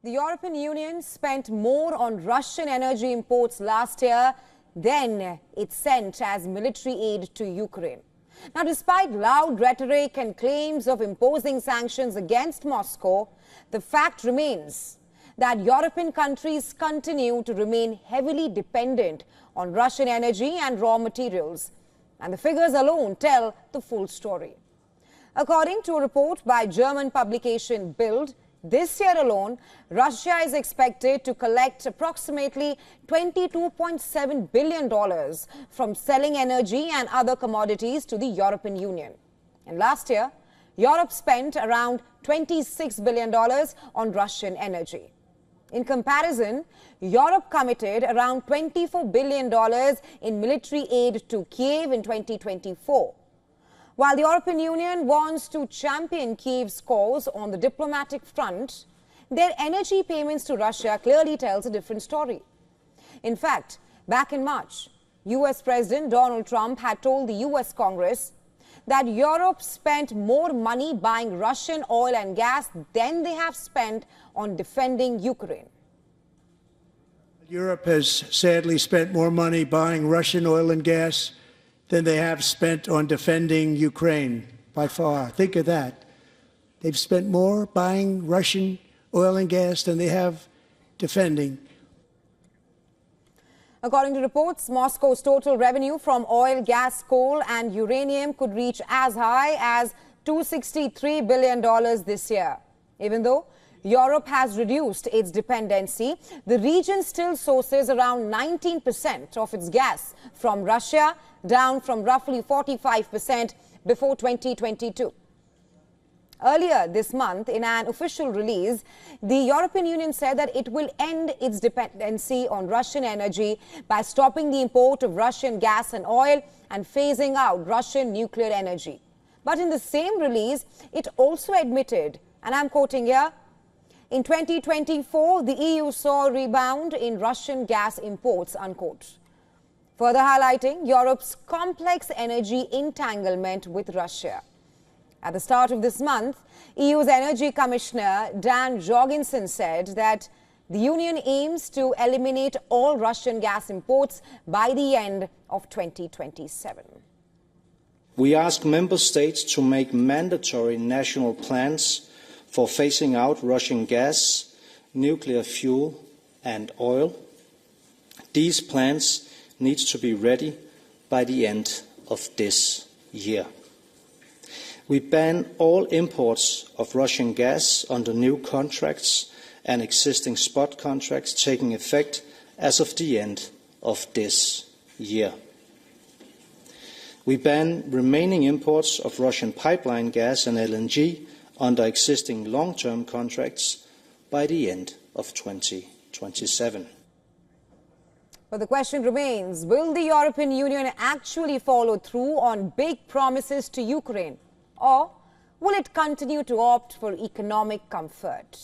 The European Union spent more on Russian energy imports last year than it sent as military aid to Ukraine. Now, despite loud rhetoric and claims of imposing sanctions against Moscow, the fact remains that European countries continue to remain heavily dependent on Russian energy and raw materials. And the figures alone tell the full story. According to a report by German publication Bild, this year alone, Russia is expected to collect approximately $22.7 billion from selling energy and other commodities to the European Union. And last year, Europe spent around $26 billion on Russian energy. In comparison, Europe committed around $24 billion in military aid to Kiev in 2024. While the European Union wants to champion Kiev's cause on the diplomatic front, their energy payments to Russia clearly tells a different story. In fact, back in March, US President Donald Trump had told the US Congress that Europe spent more money buying Russian oil and gas than they have spent on defending Ukraine. Europe has sadly spent more money buying Russian oil and gas than they have spent on defending Ukraine, by far. Think of that. They've spent more buying Russian oil and gas than they have defending. According to reports, Moscow's total revenue from oil, gas, coal and uranium could reach as high as $263 billion this year. Even though Europe has reduced its dependency, the region still sources around 19% of its gas from Russia, down from roughly 45% before 2022. Earlier this month, in an official release, the European Union said that it will end its dependency on Russian energy by stopping the import of Russian gas and oil and phasing out Russian nuclear energy. But in the same release, it also admitted, and I'm quoting here, in 2024, the EU saw a rebound in Russian gas imports, unquote. Further highlighting Europe's complex energy entanglement with Russia. At the start of this month, EU's Energy Commissioner Dan Jorgensen said that the Union aims to eliminate all Russian gas imports by the end of 2027. We ask member states to make mandatory national plans for phasing out Russian gas, nuclear fuel and oil. These plans need to be ready by the end of this year. We ban all imports of Russian gas under new contracts and existing spot contracts taking effect as of the end of this year. We ban remaining imports of Russian pipeline gas and LNG under existing long-term contracts by the end of 2027. But the question remains, will the European Union actually follow through on big promises to Ukraine? Or will it continue to opt for economic comfort?